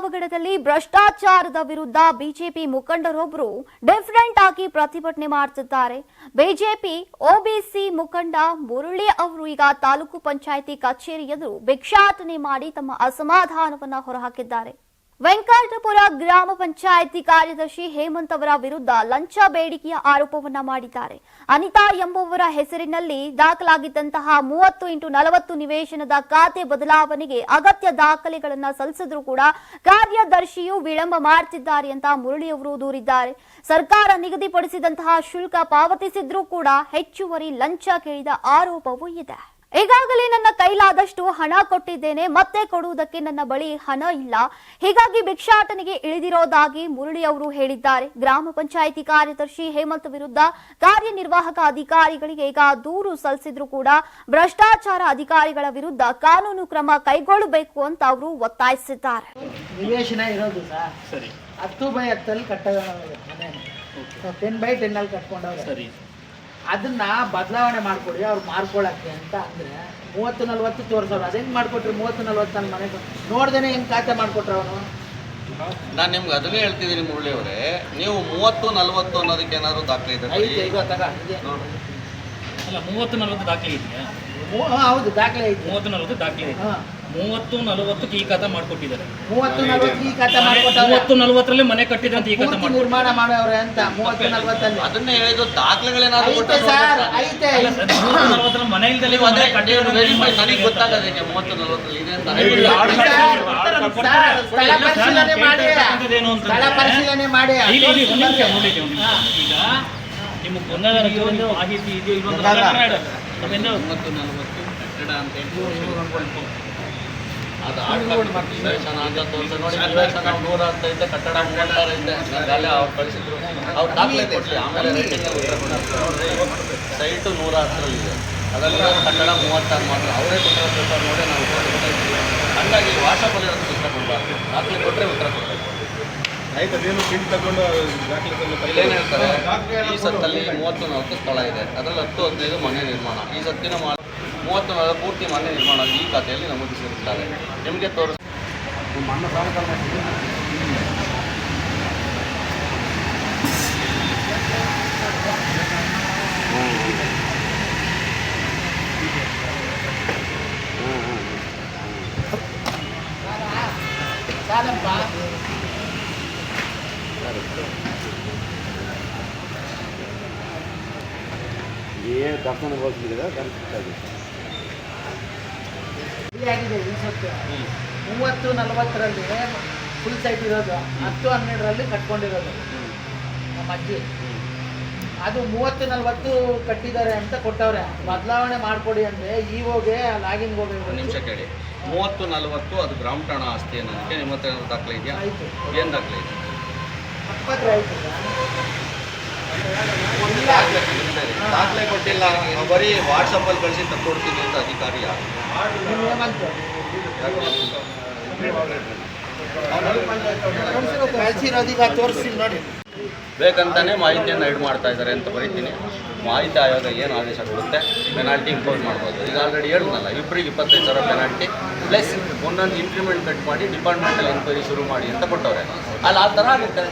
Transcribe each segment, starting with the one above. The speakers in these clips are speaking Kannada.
ಪಾವಗಡದಲ್ಲಿ ಭ್ರಷ್ಟಾಚಾರದ ವಿರುದ್ಧ ಬಿಜೆಪಿ ಮುಖಂಡರೊಬ್ಬರು ಡಿಫರೆಂಟ್ ಆಗಿ ಪ್ರತಿಭಟನೆ ಮಾಡುತ್ತಿದ್ದಾರೆ. ಬಿಜೆಪಿ ಒಬಿಸಿ ಮುಖಂಡ ಮುರಳಿ ಅವರು ಈಗ ತಾಲೂಕು ಪಂಚಾಯಿತಿ ಕಚೇರಿ ಎದುರು ಭಿಕ್ಷಾಟನೆ ಮಾಡಿ ತಮ್ಮ ಅಸಮಾಧಾನವನ್ನ ಹೊರಹಾಕಿದ್ದಾರೆ. ವೆಂಕಟಪುರ ಗ್ರಾಮ ಪಂಚಾಯಿತಿ ಕಾರ್ಯದರ್ಶಿ ಹೇಮಂತ್ ಅವರ ವಿರುದ್ಧ ಲಂಚ ಬೇಡಿಕೆಯ ಆರೋಪವನ್ನ ಮಾಡಿದ್ದಾರೆ. ಅನಿತಾ ಎಂಬುವರ ಹೆಸರಿನಲ್ಲಿ ದಾಖಲಾಗಿದ್ದಂತಹ 30x40 ನಿವೇಶನದ ಖಾತೆ ಬದಲಾವಣೆಗೆ ಅಗತ್ಯ ದಾಖಲೆಗಳನ್ನು ಸಲ್ಲಿಸಿದ್ರೂ ಕೂಡ ಕಾರ್ಯದರ್ಶಿಯು ವಿಳಂಬ ಮಾಡುತ್ತಿದ್ದಾರೆ ಅಂತ ಮುರಳಿ ಅವರು ದೂರಿದ್ದಾರೆ. ಸರ್ಕಾರ ನಿಗದಿಪಡಿಸಿದಂತಹ ಶುಲ್ಕ ಪಾವತಿಸಿದ್ರೂ ಕೂಡ ಹೆಚ್ಚುವರಿ ಲಂಚ ಕೇಳಿದ ಆರೋಪವೂ ಇದೆ. ಈಗಾಗಲೇ ನನ್ನ ಕೈಲಾದಷ್ಟು ಹಣ ಕೊಟ್ಟಿದ್ದೇನೆ, ಮತ್ತೆ ಕೊಡುವುದಕ್ಕೆ ನನ್ನ ಬಳಿ ಹಣ ಇಲ್ಲ, ಹೀಗಾಗಿ ಭಿಕ್ಷಾಟನೆಗೆ ಇಳಿದಿರೋದಾಗಿ ಮುರಳಿ ಅವರು ಹೇಳಿದ್ದಾರೆ. ಗ್ರಾಮ ಪಂಚಾಯಿತಿ ಕಾರ್ಯದರ್ಶಿ ಹೇಮಂತ್ ವಿರುದ್ಧ ಕಾರ್ಯನಿರ್ವಾಹಕ ಅಧಿಕಾರಿಗಳಿಗೆ ಈಗ ದೂರು ಸಲ್ಲಿಸಿದ್ರು ಕೂಡ ಭ್ರಷ್ಟಾಚಾರ ಅಧಿಕಾರಿಗಳ ವಿರುದ್ಧ ಕಾನೂನು ಕ್ರಮ ಕೈಗೊಳ್ಳಬೇಕು ಅಂತ ಅವರು ಒತ್ತಾಯಿಸಿದ್ದಾರೆ. ನಿವೇಶನ ಇರೋದು ಸರಿ 10x10 ಕಟ್ಟೋದು 10x10 ಅಲ್ಲಿ ಕಟ್ಕೊಂಡವ್ರೆ. ಸರಿ, ಅದನ್ನ ಬದಲಾವಣೆ ಮಾಡ್ಕೊಡಿ ಅವ್ರು ಮಾರ್ಕೊಳಕ್ಕೆ ಅಂತ ಅಂದ್ರೆ 30-40 ತೋರಿಸೋರು. ಅದು ಹೆಂಗ್ ಮಾಡ್ಕೊಟ್ರಿ? 30-40 ಅಲ್ಲಿ ಮನೆ ನೋಡ್ದೇನೆ ಹೆಂಗ್ ಖಾತೆ ಮಾಡ್ಕೊಟ್ರ ಅವನು? ನಾನು ನಿಮ್ಗೆ ಅದನ್ನೇ ಹೇಳ್ತಿದ್ದೀನಿ ಮುರಳಿ ಅವರೇ, ನೀವು 30-40 ಅನ್ನೋದಕ್ಕೆ ಏನಾದ್ರು ದಾಖಲೆ ಇದೆ? ಅಲ್ಲ, 30-40 ದಾಖಲೆ ಇದೆಯಾ? ಹೌದು, ದಾಖಲೆ ಐತೆ. 30-40 ದಾಖಲೆ ಇದೆ. 30-40 ಈ ಖಾತೆ ಮಾಡ್ಕೊಟ್ಟಿದ್ದಾರೆ. 30-40 ಈ ಖಾತೆ ಮಾಡ್ಕೊಟ್ಟಾರೆ. 30-40ರಲ್ಲಿ ಮನೆ ಕಟ್ಟಿದ್ರೆ ಅಂತ ಈ ಖಾತೆ ನಿರ್ಮಾಣ ಮಾಡವ್ರೆ ಅಂತ 30-40 ಅಲ್ಲಿ. ಅದನ್ನೇ ಹೇಳಿದ್ರು, ದಾಖಲೆಗಳೇನಾದ್ರು ಐತೆ ಸರ್, ಐತೆ. 30-40 ಮನೆ ಇಲ್ದಲ್ಲಿ ನನಗೆ ಗೊತ್ತಾಗದೆ 30-40 ಇದೆ ಅಂತ. ಸ್ಥಳ ಪರಿಶೀಲನೆ ಮಾಡಿ, ಸ್ಥಳ ಪರಿಶೀಲನೆ ಮಾಡಿ. ಈಗ ನಿಮಗೆ ಗೊಂದಲ ಮಾಹಿತಿ ಇದೆಯೋ ಇಲ್ಲೊಂದು 30-40 ಕಟ್ಟಡ ಅಂತ ನಿವೇಶನ ಅಂತ ತೋರಿಸ ನೋಡಿ. ನಿವೇಶನ 100 ಅಂತ ಐತೆ, ಕಟ್ಟಡ 36 ಐತೆ. ನಾಳೆ ಅವ್ರು ಕಳಿಸಿದ್ರು, ಅವ್ರು ದಾಖಲೆ ಕೊಟ್ಟಲಿ. ಆಮೇಲೆ ರೇಟಿಂಗಲ್ಲಿ ಉತ್ತರ ಕೊಡ್ತಾರೆ. ಸೈಟು 110 ಇದೆ, ಅದರಲ್ಲಿ ಕಟ್ಟಡ 36 ಮಾತ್ರ. ಅವರೇ ಉತ್ತರ ಕೊಡ್ತಾರೆ ನೋಡಿ. ನಾವು ಉತ್ತರ ಕೊಡ್ತಾ ಇದ್ದೀವಿ. ಹಾಗಾಗಿ ವಾಟ್ಸಪ್ಪಲ್ಲಿ ಇರೋದಕ್ಕೆ ಉತ್ತರ ಕೊಡಬಾರ್ದು, ದಾಖಲೆ ಕೊಟ್ಟರೆ ಉತ್ತರ ಕೊಡಬೇಕು. ಆಯ್ತು, ಅದೇನು ಪ್ರಿಂಟ್ ತಗೊಂಡು ದಾಖಲೆ ಇಲ್ಲೇನು ಹೇಳ್ತಾರೆ, ಈ ಸತ್ತಲ್ಲಿ 30-40 ಸ್ಥಳ ಇದೆ, ಅದರಲ್ಲಿ 10-15 ಮನೆ ನಿರ್ಮಾಣ. ಈ ಸತ್ತಿನ 30-40 ಪೂರ್ತಿ ಮನೆ ನಿರ್ಮಾಣ ಈ ಖಾತೆಯಲ್ಲಿ ನಮೂದಿಸಿರುತ್ತಾರೆ. ನಿಮಗೆ ತೋರಿಸ್ ದರ್ಶನ ಗೋಸ್ಕರ ಆಗಿದೆ ಈ ಸತ್ತು. 30-40ರಲ್ಲಿ ಫುಲ್ ಸೈಟ್ ಇರೋದು, 10-12ರಲ್ಲಿ ಕಟ್ಕೊಂಡಿರೋದು ನಮ್ಮ ಅಜ್ಜಿ. ಅದು 30-40 ಕಟ್ಟಿದ್ದಾರೆ ಅಂತ ಕೊಟ್ಟವ್ರೆ. ಬದಲಾವಣೆ ಮಾಡ್ಕೊಡಿ ಅಂದ್ರೆ ಇಒಗೆ ಲಾಗಿನ್ ಹೋಗಿ ನಿಮಿಷ ಕೇಳಿ. 30-40 ಅದು ಗ್ರಾಮ ಠಾಣಾ ಆಸ್ತಿ ಅನ್ನೋದಕ್ಕೆ ನಿಮ್ಮ ಹತ್ರ ದಾಖಲೆ ಇದೆಯಾ? ಆಯ್ತು. ಏನು ದಾಖಲೆ ಇದೆ? ದಾಖಲೆ ಕೊಟ್ಟಿಲ್ಲ, ಬರೀ ವಾಟ್ಸಪ್ಪಲ್ಲಿ ಕಳಿಸಿ ತಕ್ಕೊಡ್ತೀನಿ ಅಂತ ಅಧಿಕಾರಿ ಯಾರು? ತೋರಿಸ್ತೀನಿ ನೋಡಿ. ಬೇಕಂತಾನೆ ಮಾಹಿತಿಯನ್ನು ಎಡ್ ಮಾಡ್ತಾ ಇದ್ದಾರೆ ಅಂತ ಬರೀತೀನಿ. ಮಾಹಿತಿ ಆಯೋಗ ಏನು ಆದೇಶ ಕೊಡುತ್ತೆ, ಪೆನಾಲ್ಟಿ ಇಂಪೋಸ್ ಮಾಡ್ಬೋದು. ಈಗ ಆಲ್ರೆಡಿ ಹೇಳಿದ್ನಲ್ಲ, ಇಬ್ಬರಿಗೆ 25,000 ಪೆನಾಲ್ಟಿ ಪ್ಲಸ್ ಒಂದೊಂದು ಇಂಪ್ಲಿಮೆಂಟ್ ಕಟ್ ಮಾಡಿ ಡಿಪಾರ್ಟ್ಮೆಂಟಲ್ಲಿ ಎನ್ಕ್ವೈರಿ ಶುರು ಮಾಡಿ ಅಂತ ಕೊಟ್ಟವ್ರೆ. ಅಲ್ಲಿ ಆ ಥರ ಆಗುತ್ತೆ.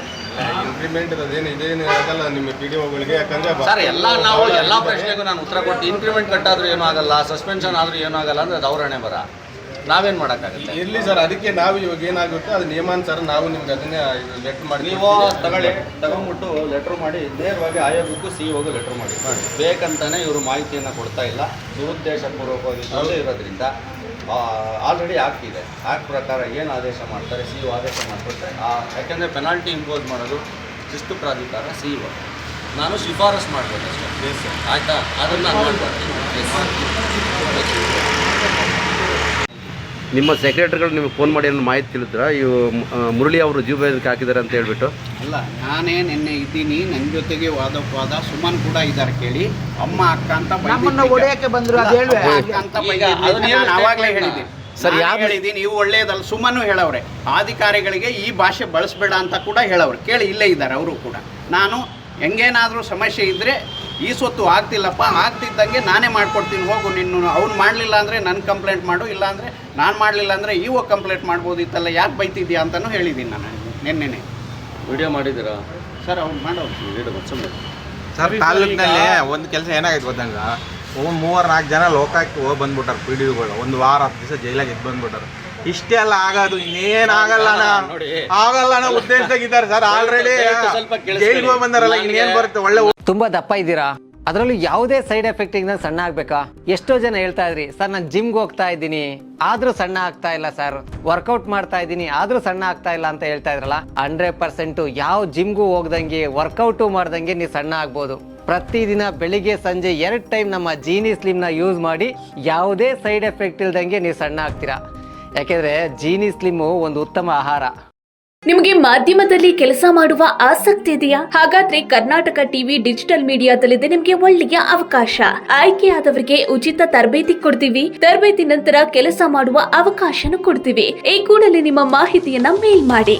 ಇಂಪ್ಲಿಮೆಂಟ್ ಇದೇನು ಆಗಲ್ಲ ನಿಮ್ಮ PDOಗಳಿಗೆ. ಯಾಕಂದ್ರೆ ಸರ್, ನಾವು ಎಲ್ಲ ಪ್ರಶ್ನೆಗೂ ನಾನು ಉತ್ತರ ಕೊಟ್ಟು ಇಂಪ್ಲಿಮೆಂಟ್ ಕಟ್ಟಾದ್ರೂ ಏನೂ ಆಗಲ್ಲ, ಸಸ್ಪೆನ್ಷನ್ ಆದರೂ ಏನೂ ಆಗಲ್ಲ ಅಂದರೆ ಅದು ಅವರಣೆ ಬರ. ನಾವೇನು ಮಾಡೋಕ್ಕಾಗುತ್ತೆ? ಇರಲಿ ಸರ್, ಅದಕ್ಕೆ ನಾವು ಇವಾಗ ಏನಾಗುತ್ತೆ ಅದು ನಿಯಮಾನುಸಾರ ನಾವು ನಿಮ್ಗೆ ಅದನ್ನೇ ಲೆಟ್ರ್ ಮಾಡಿ. ನೀವು ತಗೊಂಡ್ಬಿಟ್ಟು ಲೆಟ್ರ್ ಮಾಡಿ ನೇರವಾಗಿ ಆಯೋಗಕ್ಕೂ CEO ಲೆಟ್ರ್ ಮಾಡಿ. ಬೇಕಂತಾನೆ ಇವರು ಮಾಹಿತಿಯನ್ನು ಕೊಡ್ತಾ ಇಲ್ಲ, ದುರುದ್ದೇಶಪೂರ್ವಕವಾಗಿ ಇರೋದ್ರಿಂದ ಆಲ್ರೆಡಿ ಆಗ್ತಿದೆ. ಆ್ಯಕ್ಟ್ ಪ್ರಕಾರ ಏನು ಆದೇಶ ಮಾಡ್ತಾರೆ, CEO ಆದೇಶ ಮಾಡಿಕೊಟ್ರೆ ಯಾಕೆಂದರೆ ಪೆನಾಲ್ಟಿ ಇಂಪೋಸ್ ಮಾಡೋದು ಶಿಸ್ತು ಪ್ರಾಧಿಕಾರ CEO. ನಾನು ಶಿಫಾರಸು ಮಾಡ್ಬೋದು ಅಷ್ಟೇ, ಆಯಿತಾ? ಅದನ್ನು ನಾನು ಮಾಡ್ಕೊಡ್ತೀನಿ. ನಿಮ್ಮ ಸೆಕ್ರೆಟರಿಗಳು ನಿಮಗೆ ಫೋನ್ ಮಾಡಿ ಏನು ಮಾಹಿತಿ ತಿಳಿದ್ರ ಇವು ಮುರಳಿ ಅವರು ಜೀವ ಬೆದರಿಕೆ ಹಾಕಿದ್ದಾರೆ ಅಂತ ಹೇಳ್ಬಿಟ್ಟು? ಅಲ್ಲ, ನಾನೇ ನಿನ್ನೆ ಇದ್ದೀನಿ, ನನ್ನ ಜೊತೆಗೆ ವಾದ ಸುಮನ್ ಕೂಡ ಇದ್ದಾರೆ. ಕೇಳಿ, ಅಮ್ಮ ಅಕ್ಕ ಅಂತ ಹೊಡೆಯಕ್ಕೆ ಬಂದ್ರು ಅವಾಗಲೇ ಹೇಳಿದ್ದೀನಿ. ಸರಿ, ಯಾರು ಹೇಳಿದ್ದೀನಿ? ನೀವು ಒಳ್ಳೆಯದಲ್ಲ. ಸುಮನು ಹೇಳವ್ರೆ, ಅಧಿಕಾರಿಗಳಿಗೆ ಈ ಭಾಷೆ ಬಳಸಬೇಡ ಅಂತ ಕೂಡ ಹೇಳವ್ರೆ. ಕೇಳಿ, ಇಲ್ಲೇ ಇದ್ದಾರೆ ಅವರು ಕೂಡ. ನಾನು ಹೆಂಗೇನಾದರೂ ಸಮಸ್ಯೆ ಇದ್ದರೆ ಈ ಸೊತ್ತು ಆಗ್ತಿಲ್ಲಪ್ಪ, ಆಗ್ತಿದ್ದಂಗೆ ನಾನೇ ಮಾಡ್ಕೊಡ್ತೀನಿ, ಹೋಗು, ನಿನ್ನ ಅವ್ನು ಮಾಡಲಿಲ್ಲ ಅಂದರೆ ನನ್ನ ಕಂಪ್ಲೇಂಟ್ ಮಾಡು, ಇಲ್ಲಾಂದರೆ ನಾನು ಮಾಡಲಿಲ್ಲ ಅಂದರೆ ಇಒ ಕಂಪ್ಲೇಂಟ್ ಮಾಡ್ಬೋದಿತ್ತಲ್ಲ, ಯಾಕೆ ಬೈತಿದ್ಯಾ ಅಂತಲೂ ಹೇಳಿದ್ದೀನಿ ನಾನು ನಿನ್ನೆನೆ. ವಿಡಿಯೋ ಮಾಡಿದ್ದೀರಾ ಸರ್ ಅವ್ನು ಮಾಡೋದು ವಿಡಿಯೋ ಗೊತ್ತು. ಸರ್ ತಾಲೂಕಿನಲ್ಲಿ ಒಂದು ಕೆಲಸ ಏನಾಗೈತೆ ಗೊತ್ತಂಗ, 3-4 ಜನ ಲೋಕಾಯುಕ್ತ ಹೋಗಿ ಬಂದ್ಬಿಟ್ಟಾರೆ ಪಿ ಡಿ ಒಗಳು, 1 ವಾರ 10 ದಿವಸ ಜೈಲಾಗ ಎದ್ದು ಬಂದ್ಬಿಟ್ಟಾರೆ. ಇಷ್ಟೇ ಅಲ್ಲ ಆಗೋದು, ಇನ್ನೇನು ಆಗಲ್ಲಣ್ಣ, ಆಗಲ್ಲಣ್ಣ ಉದ್ದೇಶದಾಗಿದ್ದಾರೆ ಸರ್. ಆಲ್ರೆಡಿ ಜೈಲಿಗೆ ಹೋಗಿ ಬಂದಾರಲ್ಲ, ಇನ್ನೇನು ಬರುತ್ತೆ ಒಳ್ಳೆ. ತುಂಬಾ ದಪ್ಪ ಇದ್ದೀರಾ, ಅದರಲ್ಲೂ ಯಾವುದೇ ಸೈಡ್ ಎಫೆಕ್ಟ್ ಇಂದ ಸಣ್ಣ ಆಗ್ಬೇಕಾ? ಎಷ್ಟೋ ಜನ ಹೇಳ್ತಾ ಇದ್ರಿ ಸರ್ ನಾನು ಜಿಮ್ಗೆ ಹೋಗ್ತಾ ಇದ್ದೀನಿ ಆದ್ರೂ ಸಣ್ಣ ಆಗ್ತಾ ಇಲ್ಲ ಸರ್, ವರ್ಕೌಟ್ ಮಾಡ್ತಾ ಇದ್ದೀನಿ ಆದ್ರೂ ಸಣ್ಣ ಆಗ್ತಾ ಇಲ್ಲ ಅಂತ ಹೇಳ್ತಾ ಇದ್ರಲ್ಲ. 100% ಯಾವ ಜಿಮ್ಗೂ ಹೋಗ್ದಂಗೆ ವರ್ಕೌಟು ಮಾಡ್ದಂಗೆ ನೀವು ಸಣ್ಣ ಆಗ್ಬೋದು. ಪ್ರತಿದಿನ ಬೆಳಿಗ್ಗೆ ಸಂಜೆ 2 ಟೈಮ್ ನಮ್ಮ ಜೀನಿ ಸ್ಲಿಮ್ನ ಯೂಸ್ ಮಾಡಿ ಯಾವುದೇ ಸೈಡ್ ಎಫೆಕ್ಟ್ ಇಲ್ದಂಗೆ ನೀವು ಸಣ್ಣ ಆಗ್ತೀರಾ. ಯಾಕೆಂದ್ರೆ ಜೀನಿ ಸ್ಲಿಮ್ಮು ಒಂದು ಉತ್ತಮ ಆಹಾರ. ನಿಮಗೆ ಮಾಧ್ಯಮದಲ್ಲಿ ಕೆಲಸ ಮಾಡುವ ಆಸಕ್ತಿ ಇದೆಯಾ? ಹಾಗಾದ್ರೆ ಕರ್ನಾಟಕ ಟಿವಿ ಡಿಜಿಟಲ್ ಮೀಡಿಯಾದಲ್ಲಿದೆ ನಿಮಗೆ ಒಳ್ಳೆಯ ಅವಕಾಶ. ಆಯ್ಕೆಯಾದವರಿಗೆ ಉಚಿತ ತರಬೇತಿ ಕೊಡ್ತೀವಿ. ತರಬೇತಿ ನಂತರ ಕೆಲಸ ಮಾಡುವ ಅವಕಾಶನೂ ಕೊಡ್ತೀವಿ. ಈ ಕೂಡಲೇ ನಿಮ್ಮ ಮಾಹಿತಿಯನ್ನ ಮೇಲ್ ಮಾಡಿ.